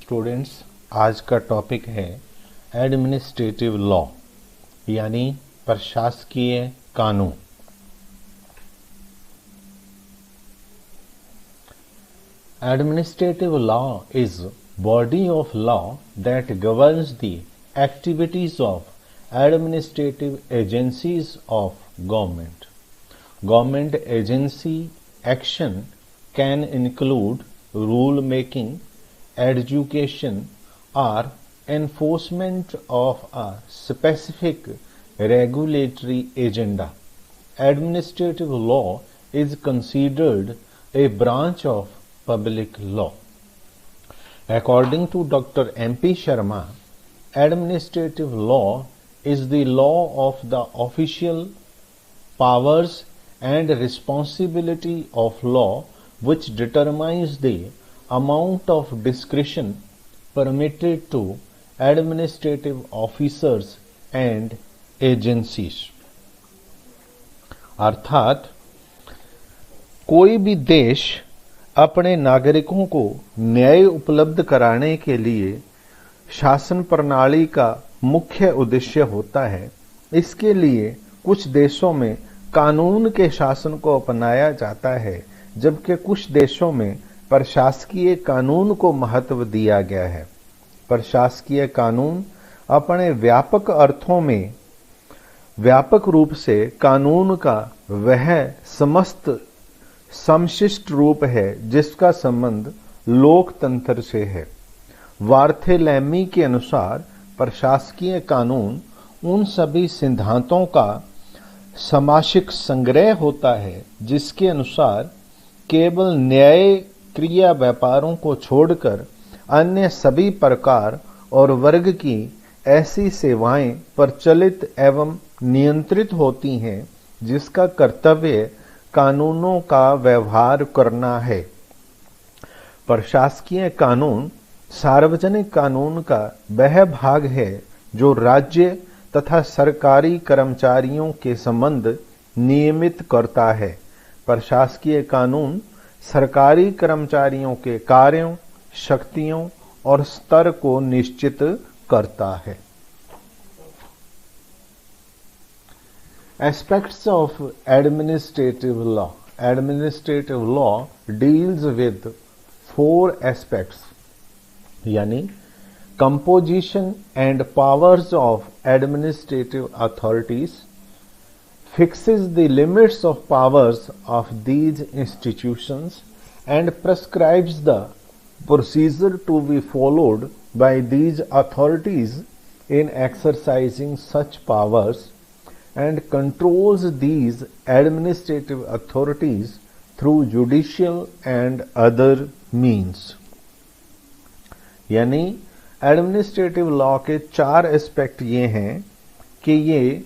Students, आज का topic है एडमिनिस्ट्रेटिव लॉ यानी प्रशासकीय कानून। Administrative law is body of law that governs the activities of administrative agencies of government. Government agency action can include rule making, education, or enforcement of a specific regulatory agenda. Administrative law is considered a branch of public law. According to Dr. M.P. Sharma, administrative law is the law of the official powers and responsibility of law which determines the amount of discretion permitted to administrative officers and agencies. अर्थात कोई भी देश अपने नागरिकों को न्याय उपलब्ध कराने के लिए शासन प्रणाली का मुख्य उद्देश्य होता है। इसके लिए कुछ देशों में कानून के शासन को अपनाया जाता है, जबकि कुछ देशों में प्रशासकीय कानून को महत्व दिया गया है। प्रशासकीय कानून अपने व्यापक अर्थों में व्यापक रूप से कानून का वह समस्त समशिष्ट रूप है जिसका संबंध लोकतंत्र से है। वार्थेलैमी के अनुसार प्रशासकीय कानून उन सभी सिद्धांतों का समासिक संग्रह होता है जिसके अनुसार केवल न्याय क्रिया व्यापारों को छोड़कर अन्य सभी प्रकार और वर्ग की ऐसी सेवाएं प्रचलित एवं नियंत्रित होती हैं जिसका कर्तव्य कानूनों का व्यवहार करना है। प्रशासकीय कानून सार्वजनिक कानून का वह भाग है जो राज्य तथा सरकारी कर्मचारियों के संबंध नियमित करता है। प्रशासकीय कानून सरकारी कर्मचारियों के कार्यों, शक्तियों और स्तर को निश्चित करता है। Aspects of administrative law. Administrative law deals with 4 aspects, यानी composition and powers of administrative authorities, fixes the limits of powers of these institutions and prescribes the procedure to be followed by these authorities in exercising such powers, and controls these administrative authorities through judicial and other means. यानी administrative law के 4 aspect ये हैं कि ये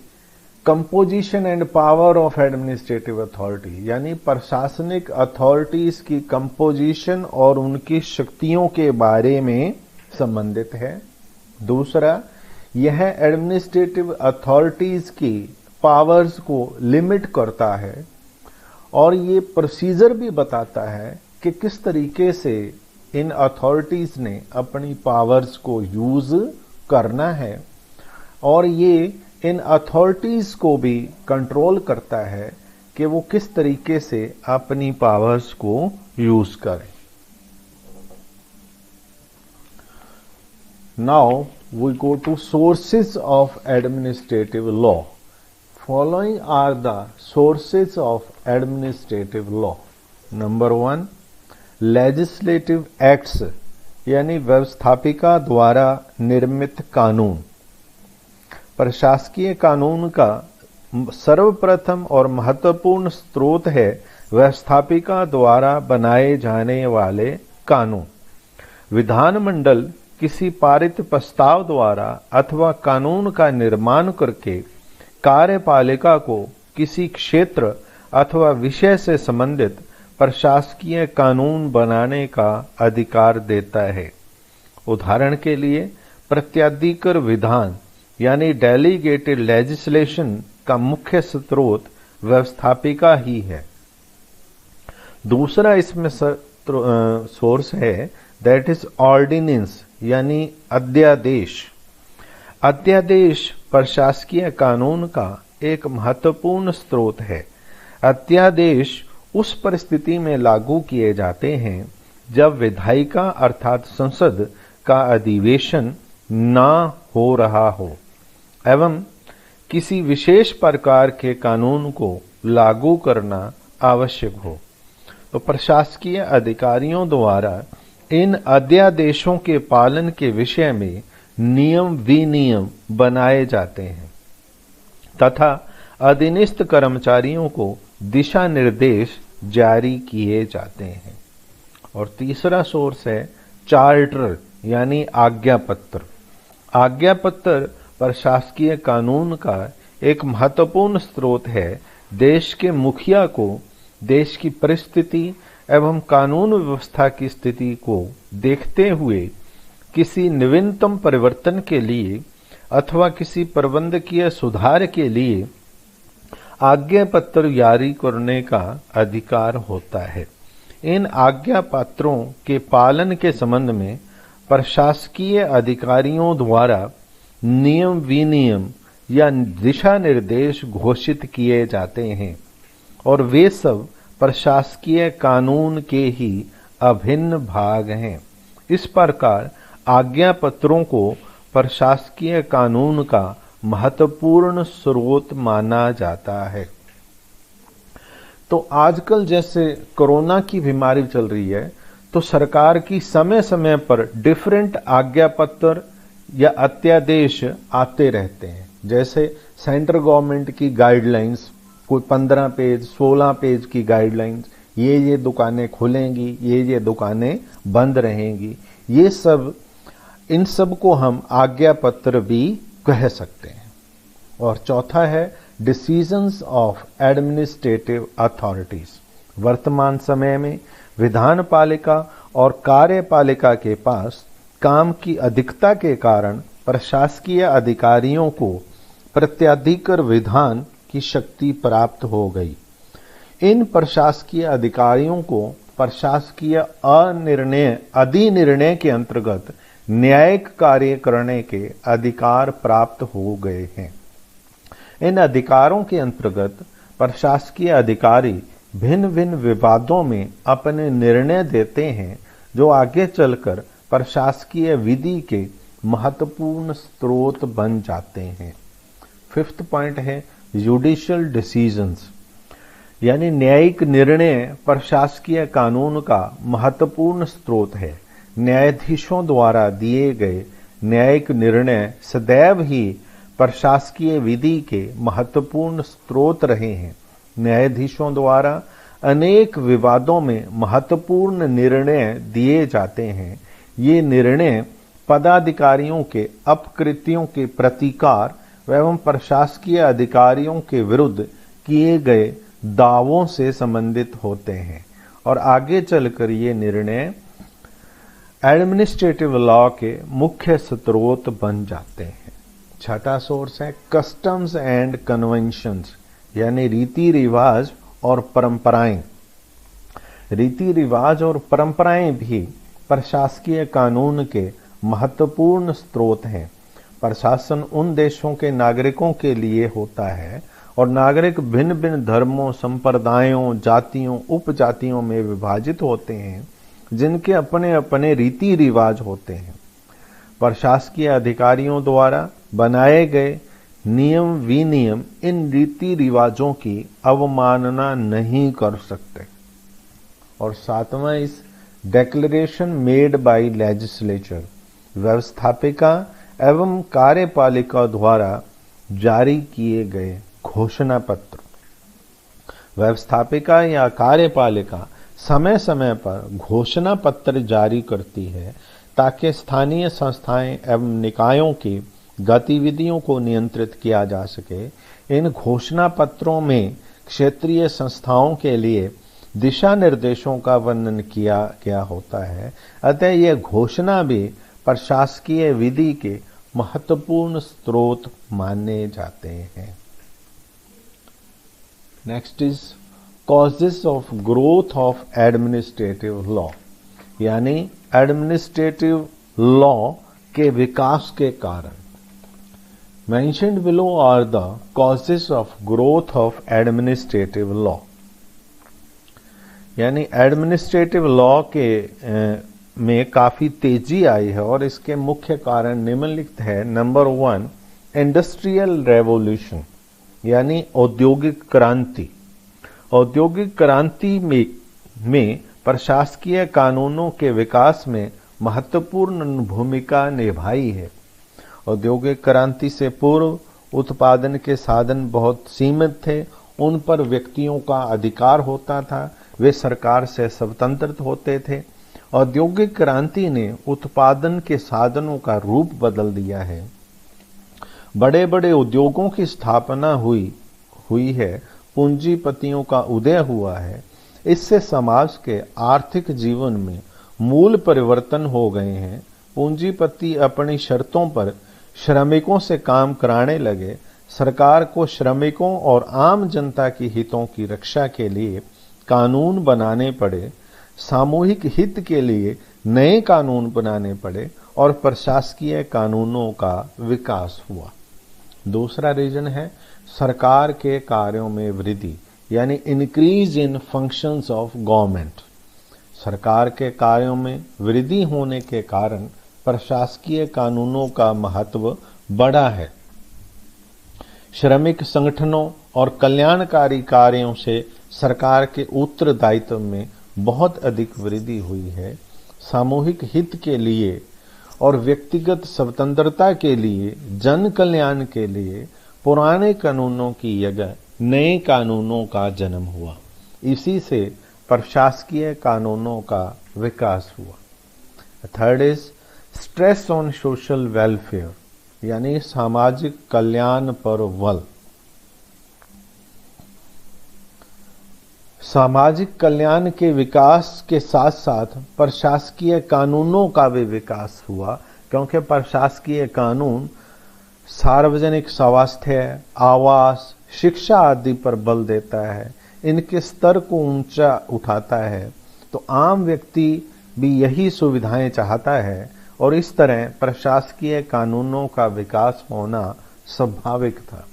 composition and power of administrative authority यानी प्रशासनिक authorities की composition और उनकी शक्तियों के बारे में संबंधित है। दूसरा, यह एडमिनिस्ट्रेटिव अथॉरिटीज की पावर्स को लिमिट करता है और ये प्रोसीजर भी बताता है कि किस तरीके से इन अथॉरिटीज ने अपनी पावर्स को यूज करना है, और ये इन अथॉरिटीज को भी कंट्रोल करता है कि वो किस तरीके से अपनी पावर्स को यूज करें। Now we go to sources of administrative law. Following are the sources of administrative law. Number 1, legislative acts यानी व्यवस्थापिका द्वारा निर्मित कानून। प्रशासकीय कानून का सर्वप्रथम और महत्वपूर्ण स्रोत है व्यवस्थापिका द्वारा बनाए जाने वाले कानून। विधानमंडल किसी पारित प्रस्ताव द्वारा अथवा कानून का निर्माण करके कार्यपालिका को किसी क्षेत्र अथवा विषय से संबंधित प्रशासकीय कानून बनाने का अधिकार देता है। उदाहरण के लिए प्रत्याधिकार विधान यानी डेलीगेटेड लेजिस्लेशन का मुख्य स्रोत व्यवस्थापिका ही है। दूसरा इसमें सोर्स है दैट इज ऑर्डिनेंस यानी अध्यादेश। अध्यादेश प्रशासकीय कानून का एक महत्वपूर्ण स्रोत है। अध्यादेश उस परिस्थिति में लागू किए जाते हैं जब विधायिका अर्थात संसद का अधिवेशन ना हो रहा हो एवं किसी विशेष प्रकार के कानून को लागू करना आवश्यक हो, तो प्रशासकीय अधिकारियों द्वारा इन अध्यादेशों के पालन के विषय में नियम विनियम बनाए जाते हैं तथा अधीनस्थ कर्मचारियों को दिशा निर्देश जारी किए जाते हैं। और तीसरा सोर्स है चार्टर यानी आज्ञा पत्र। आज्ञा पत्र प्रशासकीय कानून का एक महत्वपूर्ण स्रोत है। देश के मुखिया को देश की परिस्थिति एवं कानून व्यवस्था की स्थिति को देखते हुए किसी नवीनतम परिवर्तन के लिए अथवा किसी प्रबंधकीय सुधार के लिए आज्ञा पत्र जारी करने का अधिकार होता है। इन आज्ञा पत्रों के पालन के संबंध में प्रशासकीय अधिकारियों द्वारा नियम विनियम या दिशा निर्देश घोषित किए जाते हैं और वे सब प्रशासकीय कानून के ही अभिन्न भाग हैं। इस प्रकार आज्ञा पत्रों को प्रशासकीय कानून का महत्वपूर्ण स्रोत माना जाता है। तो आजकल जैसे कोरोना की बीमारी चल रही है, तो सरकार की समय समय पर डिफरेंट आज्ञा पत्र या अध्यादेश आते रहते हैं। जैसे सेंट्रल गवर्नमेंट की गाइडलाइंस, कोई 15 पेज 16 पेज की गाइडलाइंस, ये दुकानें खुलेंगी, ये दुकानें बंद रहेंगी, ये सब, इन सब को हम आज्ञा पत्र भी कह सकते हैं। और चौथा है डिसीजंस ऑफ एडमिनिस्ट्रेटिव अथॉरिटीज। वर्तमान समय में विधान पालिका और कार्यपालिका के पास काम की अधिकता के कारण प्रशासकीय अधिकारियों को प्रत्याधिकार विधान की शक्ति प्राप्त हो गई। इन प्रशासकीय अधिकारियों को प्रशासकीय अधिनिर्णय के अंतर्गत न्यायिक कार्य करने के अधिकार प्राप्त हो गए हैं। इन अधिकारों के अंतर्गत प्रशासकीय अधिकारी भिन्न भिन्न विवादों में अपने निर्णय देते हैं जो आगे चलकर प्रशासकीय विधि के महत्वपूर्ण स्रोत बन जाते हैं। 5th पॉइंट है जुडिशियल डिसीजंस यानी न्यायिक निर्णय प्रशासकीय कानून का महत्वपूर्ण स्रोत है। न्यायाधीशों द्वारा दिए गए न्यायिक निर्णय सदैव ही प्रशासकीय विधि के महत्वपूर्ण स्रोत रहे हैं। न्यायाधीशों द्वारा अनेक विवादों में महत्वपूर्ण निर्णय दिए जाते हैं। ये निर्णय पदाधिकारियों के अपकृत्यों के प्रतिकार एवं प्रशासकीय अधिकारियों के विरुद्ध किए गए दावों से संबंधित होते हैं और आगे चलकर ये निर्णय एडमिनिस्ट्रेटिव लॉ के मुख्य स्रोत बन जाते हैं। छठा सोर्स है कस्टम्स एंड कन्वेंशंस यानी रीति रिवाज और परंपराएं। रीति रिवाज और परंपराएं भी प्रशासकीय कानून के महत्वपूर्ण स्रोत हैं। प्रशासन उन देशों के नागरिकों के लिए होता है और नागरिक भिन्न भिन्न धर्मों, संप्रदायों, जातियों, उपजातियों में विभाजित होते हैं जिनके अपने अपने रीति रिवाज होते हैं। प्रशासकीय अधिकारियों द्वारा बनाए गए नियम विनियम इन रीति रिवाजों की अवमानना नहीं कर सकते। और 7वां इस डेक्लेरेशन मेड बाय लेजिस्लेचर व्यवस्थापिका एवं कार्यपालिका द्वारा जारी किए गए घोषणा पत्र। व्यवस्थापिका या कार्यपालिका समय समय पर घोषणा पत्र जारी करती है ताकि स्थानीय संस्थाएं एवं निकायों की गतिविधियों को नियंत्रित किया जा सके। इन घोषणा पत्रों में क्षेत्रीय संस्थाओं के लिए दिशा निर्देशों का वर्णन किया गया होता है। अतः यह घोषणा भी प्रशासकीय विधि के महत्वपूर्ण स्रोत माने जाते हैं। Next is causes of growth of administrative law यानी एडमिनिस्ट्रेटिव लॉ के विकास के कारण। Mentioned below are the causes of growth of administrative law, यानी एडमिनिस्ट्रेटिव लॉ के में काफी तेजी आई है और इसके मुख्य कारण निम्नलिखित है। नंबर 1, इंडस्ट्रियल रेवोल्यूशन यानी औद्योगिक क्रांति। औद्योगिक क्रांति में प्रशासकीय कानूनों के विकास में महत्वपूर्ण भूमिका निभाई है। औद्योगिक क्रांति से पूर्व उत्पादन के साधन बहुत सीमित थे, उन पर व्यक्तियों का अधिकार होता था, वे सरकार से स्वतंत्र होते थे। औद्योगिक क्रांति ने उत्पादन के साधनों का रूप बदल दिया है। बड़े बड़े उद्योगों की स्थापना हुई है, पूंजीपतियों का उदय हुआ है। इससे समाज के आर्थिक जीवन में मूल परिवर्तन हो गए हैं। पूंजीपति अपनी शर्तों पर श्रमिकों से काम कराने लगे। सरकार को श्रमिकों और आम जनता की हितों की रक्षा के लिए कानून बनाने पड़े, सामूहिक हित के लिए नए कानून बनाने पड़े और प्रशासकीय कानूनों का विकास हुआ। दूसरा रीजन है सरकार के कार्यों में वृद्धि, यानी increase in functions of government. सरकार के कार्यों में वृद्धि होने के कारण प्रशासकीय कानूनों का महत्व बढ़ा है। श्रमिक संगठनों और कल्याणकारी कार्यों से सरकार के उत्तरदायित्व में बहुत अधिक वृद्धि हुई है। सामूहिक हित के लिए और व्यक्तिगत स्वतंत्रता के लिए, जन कल्याण के लिए पुराने कानूनों की जगह नए कानूनों का जन्म हुआ। इसी से प्रशासकीय कानूनों का विकास हुआ। Third is stress on social welfare, यानी सामाजिक कल्याण पर बल। सामाजिक कल्याण के विकास के साथ साथ प्रशासकीय कानूनों का भी विकास हुआ, क्योंकि प्रशासकीय कानून सार्वजनिक स्वास्थ्य, आवास, शिक्षा आदि पर बल देता है, इनके स्तर को ऊंचा उठाता है। तो आम व्यक्ति भी यही सुविधाएं चाहता है और इस तरह प्रशासकीय कानूनों का विकास होना स्वाभाविक था।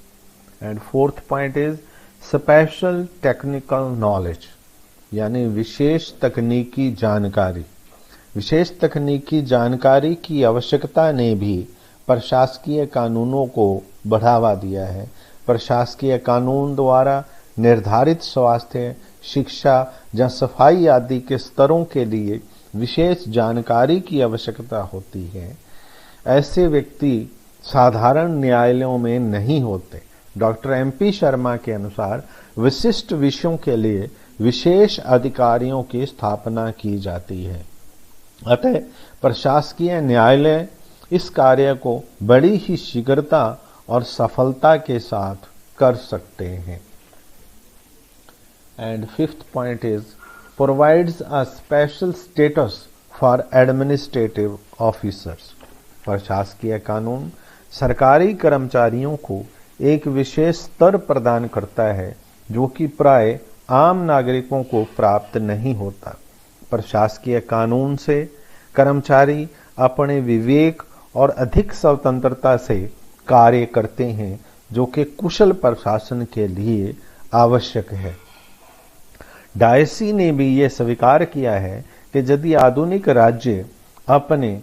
And fourth point is special technical knowledge, यानी विशेष तकनीकी जानकारी। विशेष तकनीकी जानकारी की आवश्यकता ने भी प्रशासकीय कानूनों को बढ़ावा दिया है। प्रशासकीय कानून द्वारा निर्धारित स्वास्थ्य, शिक्षा या सफाई आदि के स्तरों के लिए विशेष जानकारी की आवश्यकता होती है। ऐसे व्यक्ति साधारण न्यायालयों में नहीं होते। डॉक्टर MP शर्मा के अनुसार विशिष्ट विषयों के लिए विशेष अधिकारियों की स्थापना की जाती है। अतः प्रशासकीय न्यायालय इस कार्य को बड़ी ही शीघ्रता और सफलता के साथ कर सकते हैं। And fifth point is provides a special status for administrative officers. प्रशासकीय कानून सरकारी कर्मचारियों को एक विशेष स्तर प्रदान करता है जो कि प्राय आम नागरिकों को प्राप्त नहीं होता। प्रशासकीय कानून से कर्मचारी अपने विवेक और अधिक स्वतंत्रता से कार्य करते हैं, जो कि कुशल प्रशासन के लिए आवश्यक है। डायसी ने भी यह स्वीकार किया है कि यदि आधुनिक राज्य अपने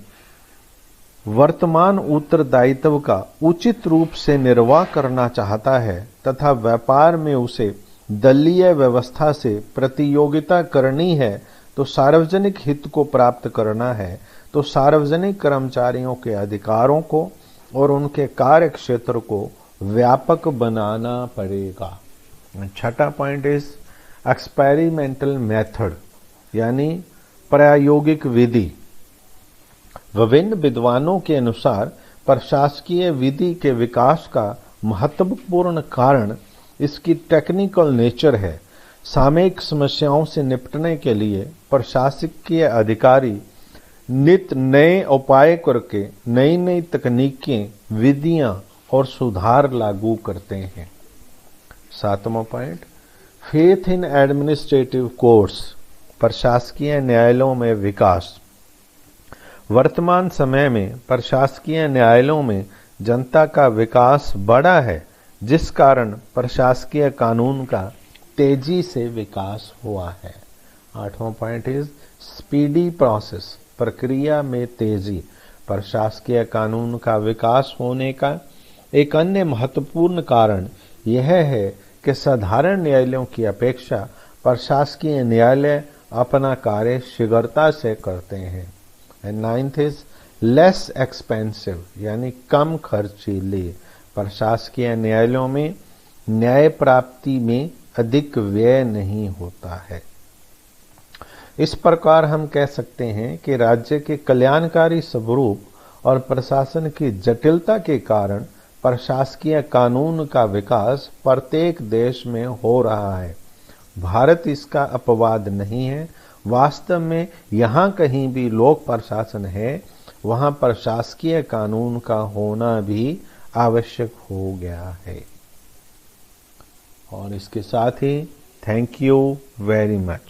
वर्तमान उत्तरदायित्व का उचित रूप से निर्वाह करना चाहता है तथा व्यापार में उसे दलीय व्यवस्था से प्रतियोगिता करनी है, तो सार्वजनिक हित को प्राप्त करना है, तो सार्वजनिक कर्मचारियों के अधिकारों को और उनके कार्य क्षेत्र को व्यापक बनाना पड़ेगा। छठा पॉइंट इज एक्सपेरिमेंटल मेथड, यानी प्रायोगिक विधि। विभिन्न विद्वानों के अनुसार प्रशासकीय विधि के विकास का महत्वपूर्ण कारण इसकी टेक्निकल नेचर है। सामयिक समस्याओं से निपटने के लिए प्रशासकीय अधिकारी नित नए उपाय करके नई नई तकनीकें, विधियां और सुधार लागू करते हैं। सातवां point, faith in administrative courts. प्रशासकीय न्यायालयों में विकास। वर्तमान समय में प्रशासकीय न्यायालयों में जनता का विकास बढ़ा है, जिस कारण प्रशासकीय कानून का तेजी से विकास हुआ है। 8वां पॉइंट इज स्पीडी प्रोसेस, प्रक्रिया में तेजी। प्रशासकीय कानून का विकास होने का एक अन्य महत्वपूर्ण कारण यह है कि साधारण न्यायालयों की अपेक्षा प्रशासकीय न्यायालय अपना कार्य शीघ्रता से करते हैं। And 9th is less expensive, यानी कम खर्चीले। प्रशासकीय न्यायालयों में न्याय प्राप्ति में अधिक व्यय नहीं होता है। इस प्रकार हम कह सकते हैं कि राज्य के कल्याणकारी स्वरूप और प्रशासन की जटिलता के कारण प्रशासकीय कानून का विकास प्रत्येक देश में हो रहा है। भारत इसका अपवाद नहीं है। वास्तव में यहाँ कहीं भी लोक प्रशासन है, वहाँ प्रशासकीय कानून का होना भी आवश्यक हो गया है। और इसके साथ ही थैंक यू वेरी मच।